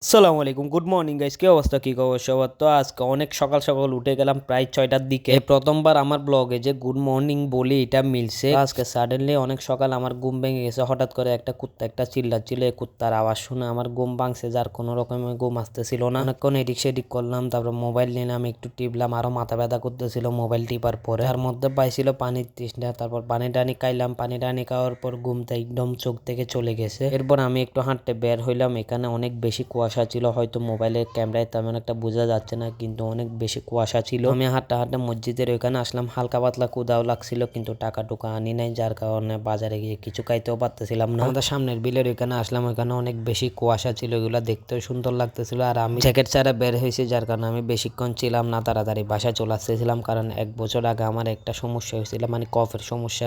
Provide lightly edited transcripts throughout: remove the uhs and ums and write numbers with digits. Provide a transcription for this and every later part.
আসসালামু আলাইকুম, good morning guys. কি অবস্থা, কি খবর সবার? তো আজকে অনেক সকাল সকাল উঠে গেলাম প্রায় 6টার দিকে। এই প্রথমবার আমার ব্লগে যে গুড মর্নিং বলি এটা মিলছে। তো আজকে সাডেনলি অনেক সকাল আমার ঘুম ভেঙে গেছে। হঠাৎ করে একটা কুত্তা একটা চিল্লাচ্ছিল, এই কুত্তার আওয়াজ শুনে আমার ঘুম ভাঙছে, যার কোনো রকমের ঘুম আসতেছিল না। অনেকক্ষণ এদিক সেদিক করলাম, তারপর মোবাইল নিলাম, একটু টিপলাম, আরো মাথা ব্যথা করতেছিল মোবাইল টিপার পরে। তার মধ্যে পাইছিল পানির তৃষ্ণা, তারপর পানি টানি খাইলাম। পানি টানি খাওয়ার পর ঘুমটা একদম চোখ থেকে চলে গেছে। এরপর আমি একটু হাঁটতে বের হইলাম। এখানে অনেক বেশি কুয়াশা ছিল, হয়তো মোবাইলের ক্যামেরায় তেমন একটা বোঝা যাচ্ছে না, কিন্তু অনেক বেশি কুয়াশা ছিল। আমি হাঁটতে হাঁটতে মসজিদের ওইখানে আসলাম। হালকা পাতলা ক্ষুধাও লাগছিল, কিন্তু টাকা টুকা আনি নাই, যার কারণে বাজারে গিয়ে কিছু খাইতেও পারতেছিলাম না। আমাদের সামনের বিলের ওইখানে আসলাম, ওইখানে অনেক বেশি কুয়াশা ছিল, এগুলা দেখতেও সুন্দর লাগতেছিল। আর আমি জ্যাকেট ছাড়া বের হয়েছি, যার কারণে আমি বেশিক্ষণ ছিলাম না, তাড়াতাড়ি বাসায় চলে আসতেছিলাম। কারণ 1 বছর আগে আমার একটা সমস্যা হয়েছিল, মানে কফের সমস্যা।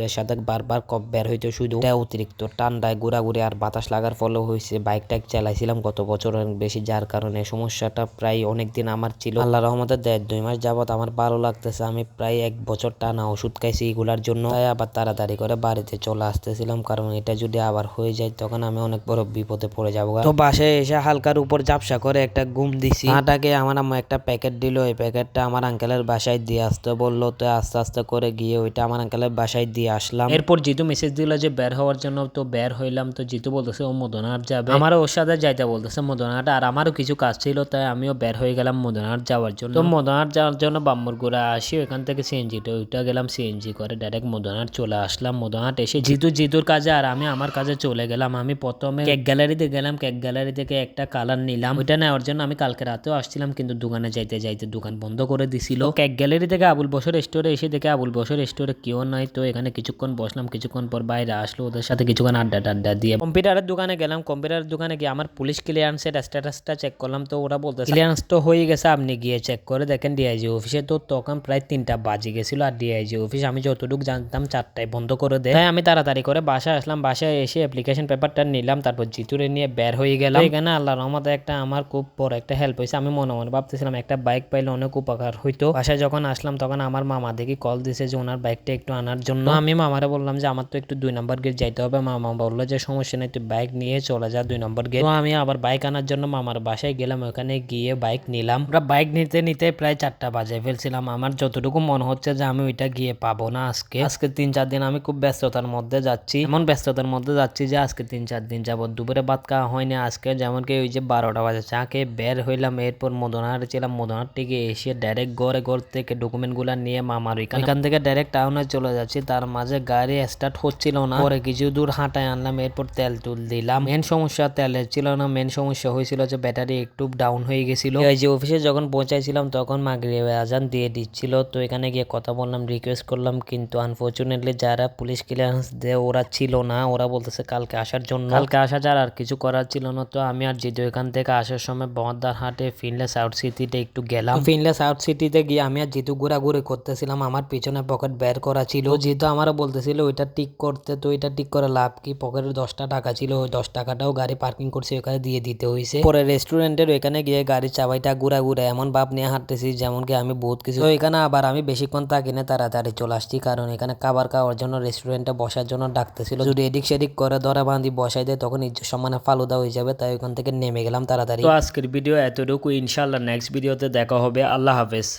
এর সাথে বারবার কফ বের হইতে, শুধু অতিরিক্ত ঠান্ডায় ঘোরাঘুরি আর বাতাস লাগার ফলেও হয়েছে। বাইক টাইক চালাইছিলাম গত বছর অনেক বেশি, যার কারণে সমস্যাটা প্রায় অনেকদিন আমার ছিল। আল্লাহ রহমতে 1.5-2 মাস যাবত আমার ভালো লাগতেছে। আমি প্রায় 1 বছর টানা ওষুধ খাইছি এগুলার জন্য, তাই আবার তাড়াতাড়ি করে বাড়িতে চলে আসতেছিলাম, কারণ এটা যদি আবার হয়ে যায় তখন আমি অনেক বড় বিপদে পড়ে যাবো। তো বাসায় এসে হালকার উপর ঝাপসা করে একটা ঘুম দিছি। তাকে আমার আম্মা একটা প্যাকেট দিল, এই প্যাকেটটা আমার আঙ্কেলের বাসায় দিয়ে আসতে বললো। তো আস্তে আস্তে করে গিয়ে ওইটা আমার আঙ্কেলের বাসায় দিয়ে আসলাম। এরপর জিতু মেসেজ দিল যে বের হওয়ার জন্য, তো বের হইলাম। তো জিতু বলতেছে ও মদনাহাট যাবে, আমারও ওর সাথে যাইতে বলতেছে মদনাহাট, আর আমারও কিছু কাজ ছিল, তাই আমিও বের হয়ে গেলাম মদনাহাট যাওয়ার জন্য। তো মদনাহাট যাওয়ার জন্য বাম্মরগুড়া আসি, ওইখান থেকে সিএনজিটা ওইটা গেলাম, সিএনজি করে ডাইরেক্ট মদনাহাট চলে আসলাম। মদনাহাট এসে জিতুর কাজে আর আমি আমার কাজে চলে গেলাম। আমি প্রথমে কেক গ্যালারিতে গেলাম, কেক গ্যালারি থেকে একটা কালার নিলাম। ওইটা নেওয়ার জন্য আমি কালকে রাতেও আসছিলাম, কিন্তু দোকানে যাইতে যাইতে দোকান বন্ধ করে দিছিল। কেক গ্যালারি থেকে আবুল বসর স্টোরে এসে দেখে আবুল বসর স্টোরে কেউ নাই। তো এখানে কিছুক্ষণ বসলাম, কিছুক্ষণ পর বাইরে আসলো, ওদের সাথে কিছুক্ষণ আড্ডা দিয়ে কম্পিউটারের দোকানে গেলাম। কম্পিউটারের দোকানে গিয়ে আমার পুলিশ ক্লিয়ারেন্সের স্ট্যাটাসটা চেক করলাম। তো ওরা বলতে ক্লিয়ারেন্স তো হয়ে গেছে, আপনি গিয়ে চেক করে দেখেন ডিআইজি অফিসে। তো তখন প্রায় 3টা বাজে গেছিল, আর ডিআইজি অফিস আমি যতটুকু জানতাম 4টায় বন্ধ করে দেয়। তাই আমি তাড়াতাড়ি করে বাসায় আসলাম। বাসায় এসে অ্যাপ্লিকেশন পেপারটা নিলাম, তারপর জিতুরে নিয়ে বের হয়ে গেলাম। এখানে আল্লাহর রহমতে একটা আমার খুব বড় একটা হেল্প হয়েছে। আমি মনে মনে ভাবতেছিলাম একটা বাইক পাইলে অনেক উপকার হইতো। বাসায় যখন আসলাম তখন আমার মামা দেখি কল দিছে যে ওনার বাইকটা একটু আনার জন্য। আমি মামারে বললাম যে আমার তো একটু 2 নম্বর গেট যাইতে হবে। মামা বললো যে সমস্যা নেই, তুই বাইক নিয়ে চলে যা 2 নম্বর গেট। তো আমি আবার বাইক আনার জন্য মামার বাসায় গেলাম, ওখানে গিয়ে বাইক নিলাম। আমরা বাইক নিতে নিতে প্রায় 4টা বাজে ফেলছিলাম। আমার যতটুকু মনে হচ্ছে যে আমি ওইটা গিয়ে পাবো না আজকে 3-4 দিন আমি খুব ব্যস্ততার মধ্যে যাচ্ছি, এমন ব্যস্ততার মধ্যে যাচ্ছি যে আজকে 3-4 দিন যাবত দুপুরে ভাত খাওয়া হয়নি। আজকে যেমন কি ওই যে 12টা বাজে চা খেয়ে বের হইলাম। এরপর মদনাহাট ছিলাম, মদনাহাট থেকে এসে ডাইরেক্ট ঘর থেকে ডকুমেন্ট গুলা নিয়ে মামার এখান থেকে ডাইরেক্ট টাউনে চলে যাচ্ছি। তার মাঝে গাড়ি স্টার্ট হচ্ছিল না, পরে কিছু দূর হাঁটায় আনলাম। এরপর তেল তুল দিলাম। মেন সমস্যা তেলের ছিল না, মেন সমস্যা হয়েছিল যে ব্যাটারি একটু ডাউন হয়ে গেছিল। এই যে অফিসে যখন পৌঁছাইছিলাম তখন মাগরিবের আজান দিয়ে দিচ্ছিল। তো এখানে গিয়ে কথা বললাম, রিকোয়েস্ট করলাম, কিন্তু আনফরচুনেটলি যারা পুলিশ ক্লিয়ারেন্স দেয় ওরা ছিল না। ওরা বলতেছে কালকে আসার জন্য, কালকে আসা যার আর কিছু করার ছিল না। তো আমি আর জিতু এখান থেকে আসার সময় বহদ্দার হাটে ফিনলে সাউথ সিটিতে একটু গেলাম। ফিনলে সাউথ সিটিতে গিয়ে আমি আর জিতু ঘোরাঘুরি করতেছিলাম। আমার পিছনে পকেট বের করা ছিল, জিতু আমারও বলতেছিল ওইটা টিক করতে। তো ওইটা টিক করে লাভ কি, পকেটে 10টা টাকা ছিল, ওই 10 টাকাটাও গাড়ি পার্কিং করছে ওখানে দিয়ে দিতে হয়েছে। পরে রেস্টুরেন্টের ওইখানে গিয়ে গাড়ির চাবাইটা ঘুরা এমন ভাব নিয়ে হাঁটতেছি যেমন কি আমি বহুত কিছু। তো এখানে আবার আমি বেশিক্ষণ থাকি না, তাড়াতাড়ি চলে আসছি, কারণ এখানে খাবার খাওয়ার জন্য রেস্টুরেন্টে বসার জন্য ডাকতেছিল। যদি এদিক সেদিক করে ধরা বাঁধি বসাই দেয় তখন ইজ্জত সম্মানে ফালুদা হয়ে যাবে, তাই ওইখান থেকে নেমে গেলাম তাড়াতাড়ি। তো আজকের ভিডিও এতটুকু, ইনশাল্লাহ নেক্সট ভিডিওতে দেখা হবে। আল্লাহ হাফেজ।